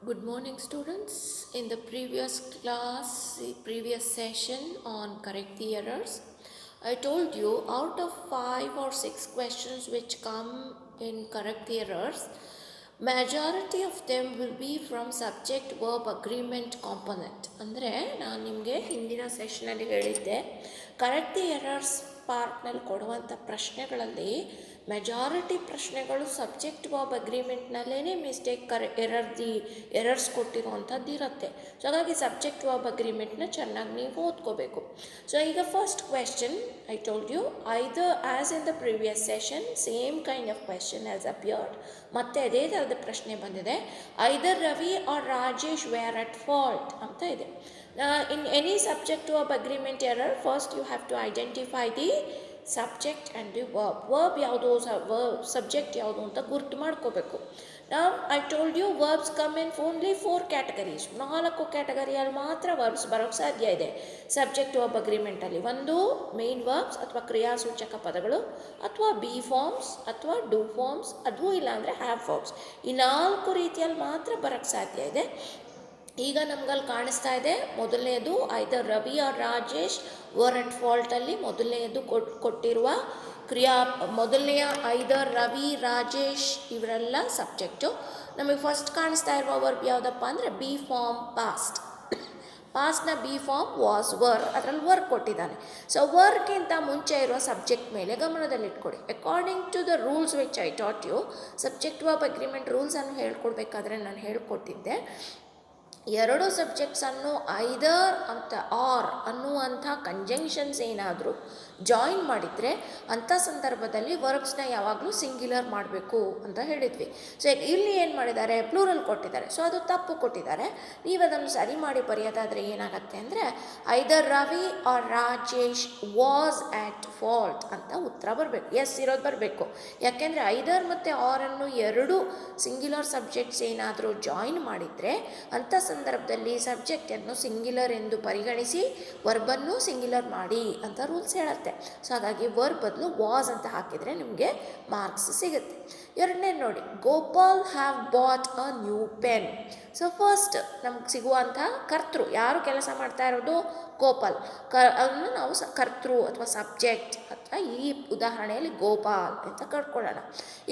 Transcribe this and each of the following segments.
Good morning, students. In the previous session on correct the errors, I told you out of 5 or 6 questions which come in correct the errors, majority of them will be from subject verb agreement component. ಅಂದರೆ ನಾನು ನಿಮಗೆ ಹಿಂದಿನ ಸೆಷನಲ್ಲಿ ಹೇಳಿದ್ದೆ correct the errors ಪಾರ್ಟ್ನಲ್ಲಿ ಕೊಡುವಂಥ ಪ್ರಶ್ನೆಗಳಲ್ಲಿ majority ಪ್ರಶ್ನೆಗಳು subject verb ಅಗ್ರಿಮೆಂಟ್ನಲ್ಲೇ ಮಿಸ್ಟೇಕ್ ಎರರ್ಸ್ ಕೊಟ್ಟಿರುವಂಥದ್ದು ಇರುತ್ತೆ. ಸೊ ಹಾಗಾಗಿ ಸಬ್ಜೆಕ್ಟ್ ವರ್ಬ್ ಅಗ್ರಿಮೆಂಟ್ನ ಚೆನ್ನಾಗಿ ನೀವು ಓದ್ಕೋಬೇಕು. ಸೊ ಈಗ first question I told you either as in the previous session same kind of question has appeared. ಮತ್ತೆ ಅದೇ ಥರದ ಪ್ರಶ್ನೆ ಬಂದಿದೆ, either Ravi or Rajesh were at fault ಅಂತ ಇದೆ. In any subject verb agreement error, first you have to identify the subject and the verb ಯಾವುದು subject ಯಾವುದು ಅಂತ ಗುರ್ತು ಮಾಡ್ಕೋಬೇಕು. Now I told you verbs come in only 4 categories. 4 ಕ್ಯಾಟಗರಿಯಲ್ಲಿ ಮಾತ್ರ verbs ಬರೋಕ್ಕೆ ಸಾಧ್ಯ ಇದೆ ಸಬ್ಜೆಕ್ಟ್ ವರ್ಬ್ ಅಗ್ರಿಮೆಂಟಲ್ಲಿ. ಒಂದು ಮೇನ್ ವರ್ಬ್ಸ್ ಅಥವಾ ಕ್ರಿಯಾಸೂಚಕ ಪದಗಳು, ಅಥವಾ ಬಿ ಫಾರ್ಮ್ಸ್ ಅಥವಾ ಡೂ ಫಾರ್ಮ್ಸ್, ಅದು ಇಲ್ಲಾಂದರೆ ಹ್ಯಾವ್ ಫಾರ್ಮ್ಸ್. ಈ 4 ರೀತಿಯಲ್ಲಿ ಮಾತ್ರ ಬರೋಕ್ಕೆ ಸಾಧ್ಯ ಇದೆ. ಈಗ ನಮ್ಗಲ್ಲಿ ಕಾಣಿಸ್ತಾ ಇದೆ ಮೊದಲನೇದು either Ravi or Rajesh were at ಫಾಲ್ಟಲ್ಲಿ ಮೊದಲನೆಯದು ಕೊಟ್ಟಿರುವ ಮೊದಲನೆಯ ಐದರ್ ರವಿ ರಾಜೇಶ್ ಇವರೆಲ್ಲ ಸಬ್ಜೆಕ್ಟು. ನಮಗೆ ಫಸ್ಟ್ ಕಾಣಿಸ್ತಾ ಇರುವ ವರ್ಬ್ ಯಾವುದಪ್ಪ ಅಂದರೆ ಬಿ ಫಾರ್ಮ್ ಪಾಸ್ಟ್. ಪಾಸ್ಟ್ನ ಬಿ ಫಾರ್ಮ್ ವಾಸ್ ವರ್, ಅದರಲ್ಲಿ ವರ್ಕ್ ಕೊಟ್ಟಿದ್ದಾನೆ. ಸೊ ವರ್ಕ್ಗಿಂತ ಮುಂಚೆ ಇರುವ ಸಬ್ಜೆಕ್ಟ್ ಮೇಲೆ ಗಮನದಲ್ಲಿಟ್ಕೊಡಿ. According to the rules which I taught you, subject verb agreement ರೂಲ್ಸನ್ನು ಹೇಳ್ಕೊಡ್ಬೇಕಾದ್ರೆ ನಾನು ಹೇಳ್ಕೊಟ್ಟಿದ್ದೆ, 2 ಸಬ್ಜೆಕ್ಟ್ಸನ್ನು ಐದರ್ ಅಂತ ಆರ್ ಅನ್ನುವಂಥ ಕಂಜಂಕ್ಷನ್ಸ್ ಏನಾದರೂ ಜಾಯಿನ್ ಮಾಡಿದರೆ ಅಂಥ ಸಂದರ್ಭದಲ್ಲಿ ವರ್ಬ್ಸ್ನ ಯಾವಾಗಲೂ ಸಿಂಗ್ಯುಲರ್ ಮಾಡಬೇಕು ಅಂತ ಹೇಳಿದ್ವಿ. ಸೊ ಇಲ್ಲಿ ಏನು ಮಾಡಿದ್ದಾರೆ, ಪ್ಲೂರಲ್ ಕೊಟ್ಟಿದ್ದಾರೆ. ಸೊ ಅದು ತಪ್ಪು ಕೊಟ್ಟಿದ್ದಾರೆ. ನೀವು ಅದನ್ನು ಸರಿ ಮಾಡಿ ಬರೆಯೋದಾದರೆ ಏನಾಗುತ್ತೆ ಅಂದರೆ either Ravi or Rajesh was at fault ಅಂತ ಉತ್ತರ ಬರಬೇಕು. ಎಸ್ ಇರೋದು ಬರಬೇಕು. ಯಾಕೆಂದರೆ ಐದರ್ ಮತ್ತು ಆರನ್ನು 2 ಸಿಂಗ್ಯುಲರ್ ಸಬ್ಜೆಕ್ಟ್ಸ್ ಏನಾದರೂ ಜಾಯಿನ್ ಮಾಡಿದರೆ ಅಂಥ ಸಂದರ್ಭದಲ್ಲಿ ಸಬ್ಜೆಕ್ಟನ್ನು ಸಿಂಗ್ಯುಲರ್ ಎಂದು ಪರಿಗಣಿಸಿ ವರ್ಬನ್ನು ಸಿಂಗ್ಯುಲರ್ ಮಾಡಿ ಅಂತ ರೂಲ್ಸ್ ಹೇಳುತ್ತೆ. ಸೊ ಹಾಗಾಗಿ ವರ್ಬ್ ಬದಲು ವಾಸ್ ಅಂತ ಹಾಕಿದರೆ ನಿಮಗೆ ಮಾರ್ಕ್ಸ್ ಸಿಗುತ್ತೆ. ಎರಡನೇ ನೋಡಿ, Gopal have bought a new pen. So first ನಮ್ಗೆ ಸಿಗುವಂಥ ಕರ್ತೃ, ಯಾರು ಕೆಲಸ ಮಾಡ್ತಾ ಇರೋದು, ಗೋಪಾಲ್. ಅದನ್ನು ನಾವು ಕರ್ತೃ ಅಥವಾ ಸಬ್ಜೆಕ್ಟ್ ಅಥವಾ ಈ ಉದಾಹರಣೆಯಲ್ಲಿ ಗೋಪಾಲ್ ಅಂತ ಕಟ್ಕೊಳ್ಳೋಣ.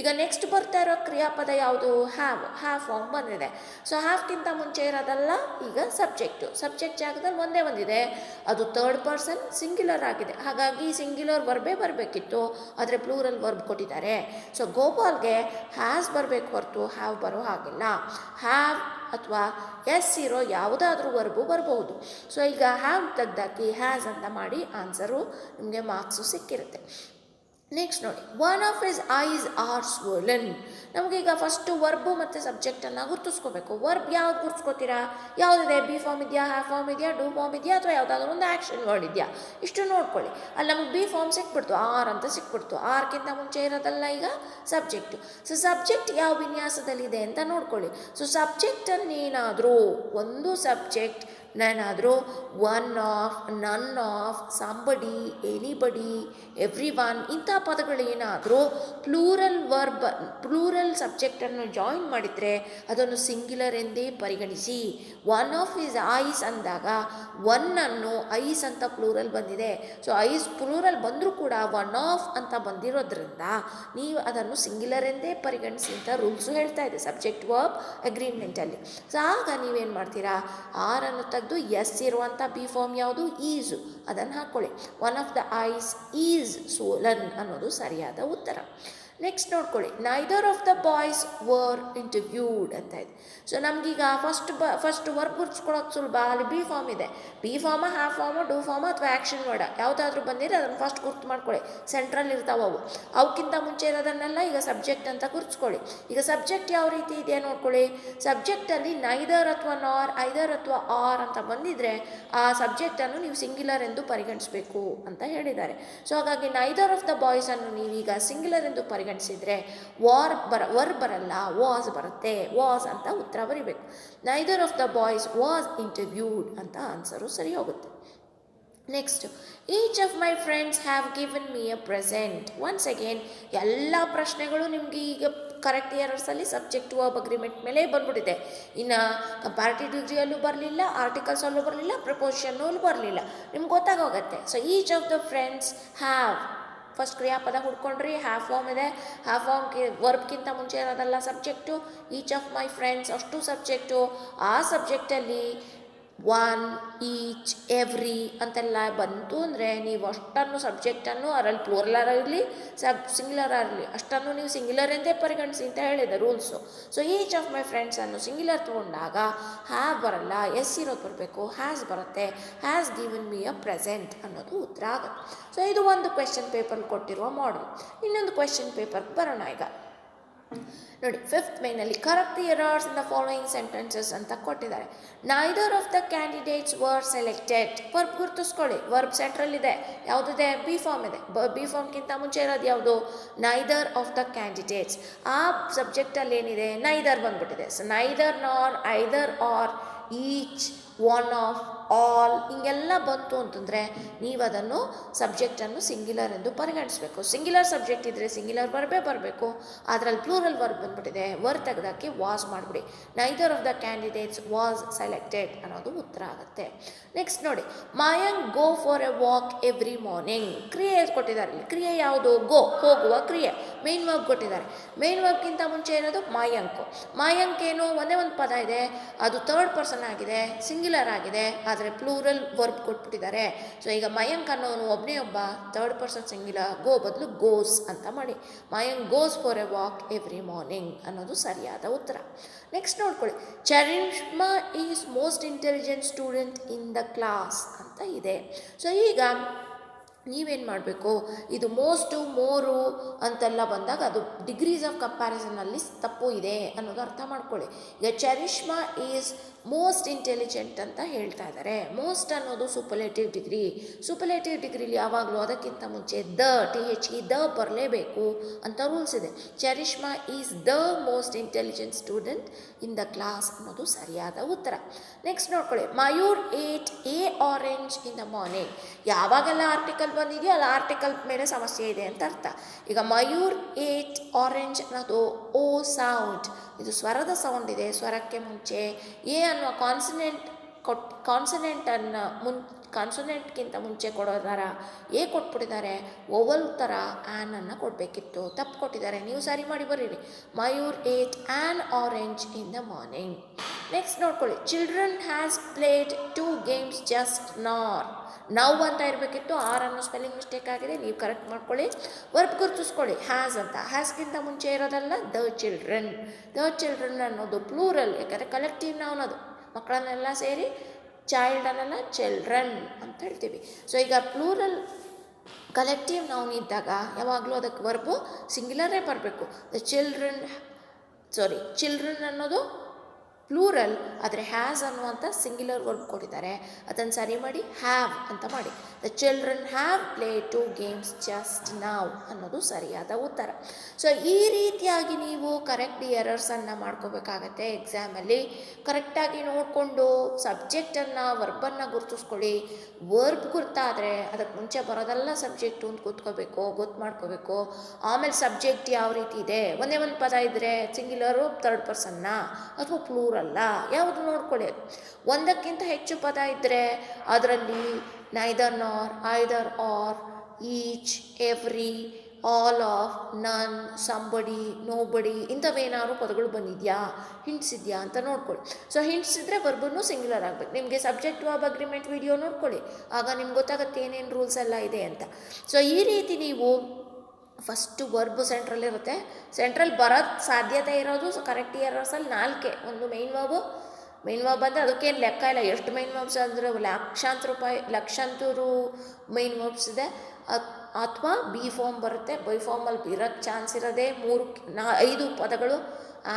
ಈಗ ನೆಕ್ಸ್ಟ್ ಬರ್ತಾ ಇರೋ ಕ್ರಿಯಾಪದ ಯಾವುದು, ಹ್ಯಾವ್ ಫಾರ್ಮ್ ಬಂದಿದೆ. ಸೊ ಹ್ಯಾವ್ಗಿಂತ ಮುಂಚೆ ಇರೋದಲ್ಲ ಈಗ ಸಬ್ಜೆಕ್ಟ್ ಜಾಗದಲ್ಲಿ ಒಂದೇ ಬಂದಿದೆ, ಅದು ಥರ್ಡ್ ಪರ್ಸನ್ ಸಿಂಗ್ಯುಲರ್ ಆಗಿದೆ. ಹಾಗಾಗಿ ಸಿಂಗ್ಯುಲರ್ ವರ್ಬೇ ಬರಬೇಕಿತ್ತು, ಆದರೆ ಪ್ಲೂರಲ್ ವರ್ಬ್ ಕೊಟ್ಟಿದ್ದಾರೆ. ಸೊ ಗೋಪಾಲ್ಗೆ ಹ್ಯಾಸ್ ಬರಬೇಕು ಹೊರತು ಹ್ಯಾವ್ ಬರೋ ಹಾಗಿಲ್ಲ. ಹ್ಯಾವ್ ಅಥವಾ ಎಸ್ ಇರೋ ಯಾವುದಾದ್ರೂ ವರ್ಬು ಬರಬಹುದು. ಸೊ ಈಗ ಹ್ಯಾವ್ ತೆಗ್ದಾಕಿ ಹ್ಯಾಸ್ ಅಂತ ಮಾಡಿ ಆನ್ಸರು ನಿಮಗೆ ಮಾರ್ಕ್ಸು ಸಿಕ್ಕಿರುತ್ತೆ. ನೆಕ್ಸ್ಟ್ ನೋಡಿ, one of his eyes are swollen. ನಮಗೀಗ ಫಸ್ಟು ವರ್ಬು ಮತ್ತು ಸಬ್ಜೆಕ್ಟನ್ನು ಗುರ್ತಿಸ್ಕೋಬೇಕು. ವರ್ಬ್ ಯಾವ್ದು ಗುರ್ತಿಸ್ಕೋತೀರಾ, ಯಾವುದಿದೆ, ಬಿ ಫಾರ್ಮ್ ಇದೆಯಾ, ಹ್ಯಾವ್ ಫಾರ್ಮ್ ಇದೆಯಾ, ಡೂ ಫಾರ್ಮ್ ಇದೆಯಾ, ಅಥವಾ ಯಾವುದಾದ್ರೂ ಒಂದು ಆ್ಯಕ್ಷನ್ ವರ್ಡ್ ಇದೆಯಾ, ಇಷ್ಟು ನೋಡ್ಕೊಳ್ಳಿ. ಅಲ್ಲಿ ನಮಗೆ ಬಿ ಫಾರ್ಮ್ ಸಿಕ್ಬಿಡ್ತು, ಆರ್ ಅಂತ ಸಿಕ್ಬಿಡ್ತು. ಆರ್ಗಿಂತ ಮುಂಚೆ ಇರೋದಲ್ಲ ಈಗ ಸಬ್ಜೆಕ್ಟು. ಸೊ ಸಬ್ಜೆಕ್ಟ್ ಯಾವ ವಿನ್ಯಾಸದಲ್ಲಿದೆ ಅಂತ ನೋಡ್ಕೊಳ್ಳಿ. ಸೊ ಸಬ್ಜೆಕ್ಟನ್ನೇನಾದರೂ ಒಂದು ಸಬ್ಜೆಕ್ಟ್ ನಾನಾದರೂ one of, none of, somebody, anybody, everyone ಇಂಥ ಪದಗಳೇನಾದರೂ ಪ್ಲೂರಲ್ ಸಬ್ಜೆಕ್ಟನ್ನು ಜಾಯಿನ್ ಮಾಡಿದರೆ ಅದನ್ನು ಸಿಂಗ್ಯುಲರ್ ಎಂದೇ ಪರಿಗಣಿಸಿ. ಒನ್ ಆಫ್ ಹಿಸ್ ಐಸ್ ಅಂದಾಗ ಒನ್ನನ್ನು ಐಸ್ ಅಂತ ಪ್ಲೂರಲ್ ಬಂದಿದೆ. ಸೊ ಐಸ್ ಪ್ಲೂರಲ್ ಬಂದರೂ ಕೂಡ ಒನ್ ಆಫ್ ಅಂತ ಬಂದಿರೋದ್ರಿಂದ ನೀವು ಅದನ್ನು ಸಿಂಗ್ಯುಲರ್ ಎಂದೇ ಪರಿಗಣಿಸಿ ಅಂತ ರೂಲ್ಸು ಹೇಳ್ತಾ ಇದೆ ಸಬ್ಜೆಕ್ಟ್ ವರ್ಬ್ ಅಗ್ರಿಮೆಂಟಲ್ಲಿ. ಸೊ ಆಗ ನೀವೇನು ಮಾಡ್ತೀರಾ, ಆರನ್ನು ತೆಗೆದು ಎಸ್ ಇರುವಂಥ ಬಿ ಫಾರ್ಮ್ ಯಾವುದು, ಈಸು, ಅದನ್ನು ಹಾಕ್ಕೊಳ್ಳಿ. One of the eyes is swollen ಅನ್ನೋದು ಸರಿಯಾದ ಉತ್ತರ. ನೆಕ್ಸ್ಟ್ ನೋಡ್ಕೊಳ್ಳಿ, neither of the boys were interviewed ಅಂತ ಇದೆ. ಸೊ ನಮಗೀಗ ಫಸ್ಟ್ ವರ್ಬ್ ಗುರ್ಸ್ಕೊಳ್ಳೋಕೆ ಸುಲಭ. ಅಲ್ಲಿ ಬಿ ಫಾರ್ಮ್ ಇದೆ, be form, have form, do form ಅಥವಾ ಆ್ಯಕ್ಷನ್ ವರ್ಡ ಯಾವುದಾದ್ರೂ ಬಂದಿದ್ರೆ ಅದನ್ನು ಫಸ್ಟ್ ಗುರ್ತು ಮಾಡ್ಕೊಳ್ಳಿ. ಸೆಂಟ್ರಲ್ಲಿ ಇರ್ತಾವೆ ಅವು. ಅವಕ್ಕಿಂತ ಮುಂಚೆ ಇರೋದನ್ನೆಲ್ಲ ಈಗ ಸಬ್ಜೆಕ್ಟ್ ಅಂತ ಗುರ್ಸ್ಕೊಳ್ಳಿ. ಈಗ ಸಬ್ಜೆಕ್ಟ್ ಯಾವ ರೀತಿ ಇದೆಯಾ ನೋಡ್ಕೊಳ್ಳಿ. ಸಬ್ಜೆಕ್ಟಲ್ಲಿ ನೈದರ್ ಅಥವಾ ನಾರ್, ಐದರ್ ಅಥವಾ ಆರ್ ಅಂತ ಬಂದಿದ್ರೆ ಆ ಸಬ್ಜೆಕ್ಟನ್ನು ನೀವು ಸಿಂಗ್ಯುಲರ್ ಎಂದು ಪರಿಗಣಿಸಬೇಕು ಅಂತ ಹೇಳಿದ್ದಾರೆ. ಸೊ ಹಾಗಾಗಿ ನೈದರ್ ಆಫ್ ದ ಬಾಯ್ಸನ್ನು ನೀವೀಗ ಸಿಂಗ್ಯುಲರ್ ಎಂದು ಪರಿಗಣಿಸಿದರೆ ವರ್ಬ್ ಬರಲ್ಲ, ವಾಸ್ ಬರುತ್ತೆ. ವಾಸ್ ಅಂತ ಉತ್ತರ ಬರೀಬೇಕು. Neither of the boys was interviewed ಅಂತ ಆನ್ಸರು ಸರಿ ಹೋಗುತ್ತೆ. Next, each of my friends have given me a present. Once again ಎಲ್ಲ ಪ್ರಶ್ನೆಗಳು ನಿಮಗೆ ಈಗ ಕರೆಕ್ಟ್ ಇಯರ್ಸಲ್ಲಿ ಸಬ್ಜೆಕ್ಟ್ ವರ್ಬ್ ಅಗ್ರಿಮೆಂಟ್ ಮೇಲೆ ಬಂದ್ಬಿಟ್ಟಿದೆ. ಇನ್ನು ಕಂಪ್ಯಾರಿಟಿವ್ ಡಿಗ್ರಿಯಲ್ಲೂ ಬರಲಿಲ್ಲ, ಆರ್ಟಿಕಲ್ಸಲ್ಲೂ ಬರಲಿಲ್ಲ, ಪ್ರಪೋಸಿಷನ್ನಲ್ಲೂ ಬರಲಿಲ್ಲ. ನಿಮ್ಗೆ ಗೊತ್ತಾಗೋಗುತ್ತೆ. So each of the friends have, first ಕ್ರಿಯಾಪದ ಹುಡ್ಕೊಂಡ್ರಿ, ಹ್ಯಾವ್ ಫಾರ್ಮ್ ಇದೆ. ಹ್ಯಾವ್ ಫಾರ್ಮ್ಗೆ ವರ್ಬ್ಗಿಂತ ಮುಂಚೆ ಇರೋದಲ್ಲ subject. Each of my friends ಅಷ್ಟು ಸಬ್ಜೆಕ್ಟು. ಆ ಸಬ್ಜೆಕ್ಟಲ್ಲಿ ಒನ್, ಈಚ್, ಎವ್ರಿ ಅಂತೆಲ್ಲ ಬಂತು ಅಂದರೆ ನೀವು ಅಷ್ಟನ್ನು ಸಬ್ಜೆಕ್ಟನ್ನು ಅದರಲ್ಲಿ ಪ್ಲೂರಲ್ ಇರಲಿ ಸಿಂಗ್ಯುಲರ್ ಇರಲಿ ಅಷ್ಟನ್ನು ನೀವು ಸಿಂಗ್ಯುಲರ್ ಎಂದೇ ಪರಿಗಣಿಸಿ ಅಂತ ಹೇಳಿದೆ rules. So each of my ಫ್ರೆಂಡ್ಸನ್ನು ಸಿಂಗ್ಯುಲರ್ ತೊಗೊಂಡಾಗ ಹ್ಯಾವ್ ಬರಲ್ಲ, ಎಸ್ ಇರೋದು ಬರಬೇಕು, ಹ್ಯಾಸ್ ಬರುತ್ತೆ. Has given me a present ಅನ್ನೋದು ಉತ್ತರ ಆಗುತ್ತೆ. ಸೊ ಇದು ಒಂದು ಕ್ವೆಶ್ಚನ್ ಪೇಪರ್ ಕೊಟ್ಟಿರುವ ಮಾಡಲ್. ಇನ್ನೊಂದು ಕ್ವೆಶ್ಚನ್ ಪೇಪರ್ಗೆ ಬರೋಣ ಈಗ. ನೋಡಿ, 5th ಮೇನಲ್ಲಿ correct the errors in the following sentences ಅಂತ ಕೊಟ್ಟಿದ್ದಾರೆ. Neither of the candidates were selected. Verb ಗುರುತಿಸ್ಕೊಳ್ಳಿ. ವರ್ಬ್ ಸೆಂಟ್ರಲ್ ಇದೆ. ಯಾವುದಿದೆ? ಬಿ ಫಾರ್ಮ್ ಇದೆ. ಬಿ ಫಾರ್ಮ್ಗಿಂತ ಮುಂಚೆ ಇರೋದು ಯಾವುದು? Neither of the candidates. ಆ ಸಬ್ಜೆಕ್ಟಲ್ಲಿ ಏನಿದೆ? ನೈದರ್ ಬಂದ್ಬಿಟ್ಟಿದೆ. So neither, nor, either, or, each, one of, all ಹಿಂಗೆಲ್ಲ ಬಂತು ಅಂತಂದರೆ ನೀವು ಅದನ್ನು ಸಬ್ಜೆಕ್ಟನ್ನು ಸಿಂಗ್ಯುಲರ್ ಎಂದು ಪರಿಗಣಿಸಬೇಕು. ಸಿಂಗ್ಯುಲರ್ ಸಬ್ಜೆಕ್ಟ್ ಇದ್ದರೆ ಸಿಂಗ್ಯುಲರ್ ಬರಬೇಕು. ಅದರಲ್ಲಿ ಪ್ಲೂರಲ್ ವರ್ಬ್ ಬಂದ್ಬಿಟ್ಟಿದೆ. ವರ್ಬ್ ತೆಗೆದಾಕಿ ವಾಸ್ ಮಾಡಿಬಿಡಿ. Neither of the candidates was selected ಅನ್ನೋದು ಉತ್ತರ ಆಗುತ್ತೆ. ನೆಕ್ಸ್ಟ್ ನೋಡಿ, Mayank go for A walk every morning. ಕ್ರಿಯೆ ಕೊಟ್ಟಿದ್ದಾರೆ. ಇಲ್ಲಿ ಕ್ರಿಯೆ ಯಾವುದು? ಗೋ, ಹೋಗುವ ಕ್ರಿಯೆ. ಮೇನ್ ವರ್ಬ್ ಕೊಟ್ಟಿದ್ದಾರೆ. ಮೇನ್ ವರ್ಬ್ಗಿಂತ ಮುಂಚೆ ಇರೋದು ಮಾಯಾಂಕ್. ಮಾಯಾಂಕ್ ಏನು? ಒಂದೇ ಒಂದು ಪದ ಇದೆ, ಅದು ಥರ್ಡ್ ಪರ್ಸನ್ ಆಗಿದೆ, ಸಿಂಗ್ಯುಲರ್ ಆಗಿದೆ, ಆದರೆ ಪ್ಲೂರಲ್ ವರ್ಬ್ ಕೊಟ್ಬಿಟ್ಟಿದ್ದಾರೆ. ಸೊ ಈಗ ಮಯಾಂಕ್ ಅನ್ನೋನು ಒಬ್ಬನೇ ಒಬ್ಬ, ಥರ್ಡ್ ಪರ್ಸನ್ ಸಿಂಗ್ಯುಲರ್, ಗೋ ಬದಲು ಗೋಸ್ ಅಂತ ಮಾಡಿ. Mayank goes for A walk every morning ಅನ್ನೋದು ಸರಿಯಾದ ಉತ್ತರ. ನೆಕ್ಸ್ಟ್ ನೋಡ್ಕೊಳ್ಳಿ, Charishma is most intelligent student in the class ಅಂತ ಇದೆ. ಸೊ ಈಗ ನೀವೇನು ಮಾಡಬೇಕು? ಇದು ಮೋಸ್ಟು, ಮೋರು ಅಂತೆಲ್ಲ ಬಂದಾಗ ಅದು ಡಿಗ್ರೀಸ್ ಆಫ್ ಕಂಪ್ಯಾರಿಸನಲ್ಲಿ ತಪ್ಪು ಇದೆ ಅನ್ನೋದು ಅರ್ಥ ಮಾಡ್ಕೊಳ್ಳಿ. ಈಗ ಚರಿಷ್ಮಾ ಈಸ್ ಮೋಸ್ಟ್ ಇಂಟೆಲಿಜೆಂಟ್ ಅಂತ ಹೇಳ್ತಾ ಇದ್ದಾರೆ. ಮೋಸ್ಟ್ ಅನ್ನೋದು ಸೂಪರ್ಲೇಟಿವ್ ಡಿಗ್ರಿ. ಸೂಪರ್ಲೇಟಿವ್ ಡಿಗ್ರಿಲಿ ಯಾವಾಗಲೂ ಅದಕ್ಕಿಂತ ಮುಂಚೆ ದ ಬರಲೇಬೇಕು ಅಂತ ರೂಲ್ಸ್ ಇದೆ. Charishma is the most intelligent student in the class ಅನ್ನೋದು ಸರಿಯಾದ ಉತ್ತರ. ನೆಕ್ಸ್ಟ್ ನೋಡ್ಕೊಳ್ಳಿ, Mayur ate a orange in the morning. ಯಾವಾಗೆಲ್ಲ ಆರ್ಟಿಕಲ್ ಬಂದಿದೆಯೋ ಅಲ್ಲಿ ಆರ್ಟಿಕಲ್ ಮೇಲೆ ಸಮಸ್ಯೆ ಇದೆ ಅಂತ ಅರ್ಥ. ಈಗ ಮಯೂರ್ ಏಟ್ ಆರೆಂಜ್ ಅನ್ನೋದು ಓ ಸೌಂಡ್, ಇದು ಸ್ವರದ ಸೌಂಡ್ ಇದೆ. ಸ್ವರಕ್ಕೆ ಮುಂಚೆ ಎ ಅನ್ನುವ ಕಾನ್ಸನೆಂಟನ್ನು ಕಾನ್ಸನೆಂಟ್ಗಿಂತ ಮುಂಚೆ ಕೊಡೋದಾರ ಎ ಕೊಟ್ಬಿಟ್ಟಿದ್ದಾರೆ. ಓವಲ್ ಥರ ಆ್ಯನನ್ನು ಕೊಡಬೇಕಿತ್ತು, ತಪ್ಪು ಕೊಟ್ಟಿದ್ದಾರೆ. ನೀವು ಸರಿ ಮಾಡಿ ಬರೀರಿ. Mayur ate an orange in the morning. Next ನೋಡ್ಕೊಳ್ಳಿ, children has played 2 games just now ಅಂತ ಇರಬೇಕಿತ್ತು. ಅನ್ನೋ ಸ್ಪೆಲ್ಲಿಂಗ್ ಮಿಸ್ಟೇಕ್ ಆಗಿದೆ, ನೀವು ಕರೆಕ್ಟ್ ಮಾಡ್ಕೊಳ್ಳಿ. ವರ್ಬ್ ಗುರುತಿಸ್ಕೊಳ್ಳಿ, ಹ್ಯಾಸ್ ಅಂತ. ಹ್ಯಾಸ್ಗಿಂತ ಮುಂಚೆ ಇರೋದಲ್ಲ ದ ಚಿಲ್ಡ್ರನ್ ಅನ್ನೋದು ಪ್ಲೂರಲ್, ಯಾಕಂದರೆ ಕಲೆಕ್ಟಿವ್ ನೌನ್ ಅದು. ಮಕ್ಕಳನ್ನೆಲ್ಲ ಸೇರಿ ಚೈಲ್ಡನ್ನೆಲ್ಲ ಚಿಲ್ಡ್ರನ್ ಅಂತ ಹೇಳ್ತೀವಿ. ಸೊ ಈಗ ಪ್ಲೂರಲ್ ಕಲೆಕ್ಟಿವ್ ನೌನ್ ಇದ್ದಾಗ ಯಾವಾಗಲೂ ಅದಕ್ಕೆ ವರ್ಬು ಸಿಂಗ್ಯುಲರೇ ಬರಬೇಕು. ಚಿಲ್ಡ್ರನ್ ಅನ್ನೋದು ಪ್ಲೂರಲ್, ಆದರೆ ಹ್ಯಾಸ್ ಅನ್ನುವಂಥ ಸಿಂಗ್ಯುಲರ್ ವರ್ಬ್ ಕೊಟ್ಟಿದ್ದಾರೆ. ಅದನ್ನು ಸರಿ ಮಾಡಿ ಹ್ಯಾವ್ ಅಂತ ಮಾಡಿ. The children have play 2 games just now ಅನ್ನೋದು ಸರಿಯಾದ ಉತ್ತರ. ಸೊ ಈ ರೀತಿಯಾಗಿ ನೀವು ಕರೆಕ್ಟ್ ಎರರ್ಸನ್ನು ಮಾಡ್ಕೋಬೇಕಾಗತ್ತೆ ಎಕ್ಸಾಮಲ್ಲಿ. ಕರೆಕ್ಟಾಗಿ ನೋಡಿಕೊಂಡು ಸಬ್ಜೆಕ್ಟನ್ನು, ವರ್ಬನ್ನು ಗುರುತಿಸ್ಕೊಳ್ಳಿ. ವರ್ಬ್ ಗುರ್ತಾದರೆ ಅದಕ್ಕೆ ಮುಂಚೆ ಬರೋದೆಲ್ಲ ಸಬ್ಜೆಕ್ಟು ಅಂತ ಗೊತ್ತು ಮಾಡ್ಕೋಬೇಕು. ಆಮೇಲೆ ಸಬ್ಜೆಕ್ಟ್ ಯಾವ ರೀತಿ ಇದೆ, ಒಂದೇ ಒಂದು ಪದ ಇದ್ದರೆ ಸಿಂಗ್ಯುಲರು ಥರ್ಡ್ ಪರ್ಸನ್ನ ಅಥವಾ ಪ್ಲೂರಲ್ ಅಲ್ಲ, ಯಾವುದು ನೋಡ್ಕೊಳ್ಳಿ. ಒಂದಕ್ಕಿಂತ ಹೆಚ್ಚು ಪದ ಇದ್ದರೆ ಅದರಲ್ಲಿ neither, nor, either, or, each, every, all of, none, somebody, nobody ಇಂಥವೇನಾದ್ರು ಪದಗಳು ಬಂದಿದೆಯಾ, ಹಿಂಟ್ಸ್ ಇದೆಯಾ ಅಂತ ನೋಡ್ಕೊಳ್ಳಿ. ಸೊ ಹಿಂಟ್ಸ್ ಇದ್ದರೆ ವರ್ಬನ್ನು ಸಿಂಗ್ಯುಲರ್ ಆಗಬೇಕು. ನಿಮಗೆ ಸಬ್ಜೆಕ್ಟ್ ವರ್ಬ್ ಅಗ್ರಿಮೆಂಟ್ ವಿಡಿಯೋ ನೋಡ್ಕೊಳ್ಳಿ, ಆಗ ನಿಮ್ಗೆ ಗೊತ್ತಾಗುತ್ತೆ ಏನೇನು ರೂಲ್ಸ್ ಎಲ್ಲ ಇದೆ ಅಂತ. ಸೊ ಈ ರೀತಿ ನೀವು ಫಸ್ಟು ವರ್ಬ್ ಸೆಂಟ್ರಲ್ ಇರುತ್ತೆ. ಸೆಂಟ್ರಲ್ ಬರೋದು ಸಾಧ್ಯತೆ ಇರೋದು ಕರೆಕ್ಟ್ ಎರರ್ಸಲ್ಲಿ 4. ಒಂದು ಮೇನ್ ವರ್ಬ್ ಅಂದರೆ ಅದಕ್ಕೇನು ಲೆಕ್ಕ ಇಲ್ಲ. ಎಷ್ಟು ಮೇನ್ ವರ್ಬ್ಸ್ ಅಂದರೆ ಲಕ್ಷಾಂತರ ಮೇನ್ ವರ್ಬ್ಸ್ ಇದೆ. ಅಥವಾ ಬಿ ಫಾರ್ಮ್ ಬರುತ್ತೆ. ಬೈ ಫಾರ್ಮಲ್ಲಿ ಇರೋಕ್ಕೆ ಚಾನ್ಸ್ ಇರೋದೇ 5 ಪದಗಳು.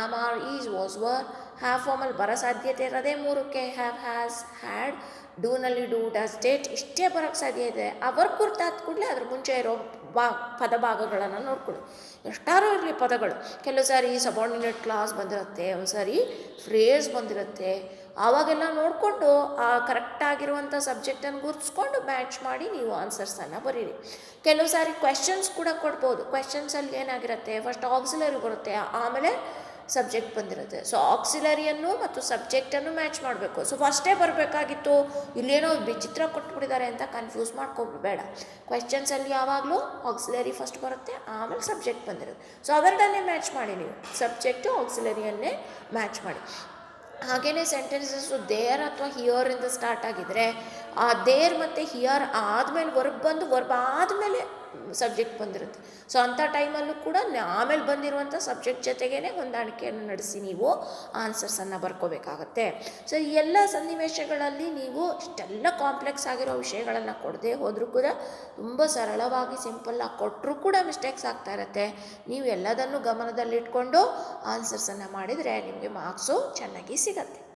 Am, are, is, was, were. Have ಫಾರ್ಮಲ್ಲಿ ಬರೋ ಸಾಧ್ಯತೆ ಇರೋದೇ 3. Have, has, had. ಡೂನಲ್ಲಿ ಡೂ, ಡಸ್, ಡೇಟ್ ಇಷ್ಟೇ ಬರೋಕ್ಕೆ ಸಾಧ್ಯ ಇದೆ. ಆ ವರ್ಕ್ ಗುರ್ತಾದ ಕೂಡಲೇ ಅದ್ರ ಮುಂಚೆ ಇರೋ ಪದ ಭಾಗಗಳನ್ನು ನೋಡ್ಕೊಳ್ಳಿ. ಎಷ್ಟಾರು ಇರಲಿ ಪದಗಳು, ಕೆಲವು ಸಾರಿ ಸಬಾರ್ಡಿನೇಟ್ ಕ್ಲಾಸ್ ಬಂದಿರುತ್ತೆ, ಒಂದು ಸಾರಿ ಫ್ರೇಸ್ ಬಂದಿರುತ್ತೆ, ಆವಾಗೆಲ್ಲ ನೋಡಿಕೊಂಡು ಕರೆಕ್ಟಾಗಿರುವಂಥ ಸಬ್ಜೆಕ್ಟನ್ನು ಗುರುತಿಸ್ಕೊಂಡು ಮ್ಯಾಚ್ ಮಾಡಿ ನೀವು ಆನ್ಸರ್ಸನ್ನು ಬರೀರಿ. ಕೆಲವು ಸಾರಿ ಕ್ವೆಶನ್ಸ್ ಕೂಡ ಕೊಡ್ಬೋದು. ಕ್ವೆಶನ್ಸಲ್ಲಿ ಏನಾಗಿರುತ್ತೆ, ಫಸ್ಟ್ ಆಕ್ಸಿಲರಿ ಬರುತ್ತೆ, ಆಮೇಲೆ ಸಬ್ಜೆಕ್ಟ್ ಬಂದಿರುತ್ತೆ. ಸೊ ಆಕ್ಸಿಲರಿಯನ್ನು ಮತ್ತು ಸಬ್ಜೆಕ್ಟನ್ನು ಮ್ಯಾಚ್ ಮಾಡಬೇಕು. ಸೊ ಫಸ್ಟೇ ಬರಬೇಕಾಗಿತ್ತು, ಇಲ್ಲೇನೋ ವಿಚಿತ್ರ ಕೊಟ್ಬಿಟ್ಟಿದ್ದಾರೆ ಅಂತ ಕನ್ಫ್ಯೂಸ್ ಮಾಡ್ಕೊಬೇಡ. ಕ್ವೆಶನ್ಸಲ್ಲಿ ಯಾವಾಗಲೂ ಆಕ್ಸಿಲರಿ ಫಸ್ಟ್ ಬರುತ್ತೆ, ಆಮೇಲೆ ಸಬ್ಜೆಕ್ಟ್ ಬಂದಿರುತ್ತೆ. ಸೊ ಅವೆರಡನ್ನೇ ಮ್ಯಾಚ್ ಮಾಡಿ ನೀವು, ಸಬ್ಜೆಕ್ಟು ಆಕ್ಸಿಲರಿಯನ್ನೇ ಮ್ಯಾಚ್ ಮಾಡಿ. ಹಾಗೆಯೇ ಸೆಂಟೆನ್ಸಸ್ಸು ದೇರ್ ಅಥವಾ ಹಿಯರಿಂದ ಸ್ಟಾರ್ಟ್ ಆಗಿದ್ದರೆ ಆ ದೇರ್ ಮತ್ತು ಹಿಯರ್ ಆದಮೇಲೆ ವರ್ಬ್ ಆದಮೇಲೆ ಸಬ್ಜೆಕ್ಟ್ ಬಂದಿರುತ್ತೆ. ಸೊ ಅಂಥ ಟೈಮಲ್ಲೂ ಕೂಡ ಆಮೇಲೆ ಬಂದಿರುವಂಥ ಸಬ್ಜೆಕ್ಟ್ ಜೊತೆಗೇ ಹೊಂದಾಣಿಕೆಯನ್ನು ನಡೆಸಿ ನೀವು ಆನ್ಸರ್ಸನ್ನು ಬರ್ಕೋಬೇಕಾಗತ್ತೆ. ಸೊ ಈ ಎಲ್ಲ ಸನ್ನಿವೇಶಗಳಲ್ಲಿ ನೀವು ಇಷ್ಟೆಲ್ಲ ಕಾಂಪ್ಲೆಕ್ಸ್ ಆಗಿರೋ ವಿಷಯಗಳನ್ನು ಕೊಡದೆ ಹೋದರೂ ಕೂಡ ತುಂಬ ಸರಳವಾಗಿ ಸಿಂಪಲ್ಲಾಗಿ ಕೊಟ್ಟರೂ ಕೂಡ ಮಿಸ್ಟೇಕ್ಸ್ ಆಗ್ತಾ ಇರುತ್ತೆ. ನೀವು ಎಲ್ಲದನ್ನು ಗಮನದಲ್ಲಿಟ್ಕೊಂಡು ಆನ್ಸರ್ಸನ್ನು ಮಾಡಿದರೆ ನಿಮಗೆ ಮಾರ್ಕ್ಸು ಚೆನ್ನಾಗಿ ಸಿಗತ್ತೆ.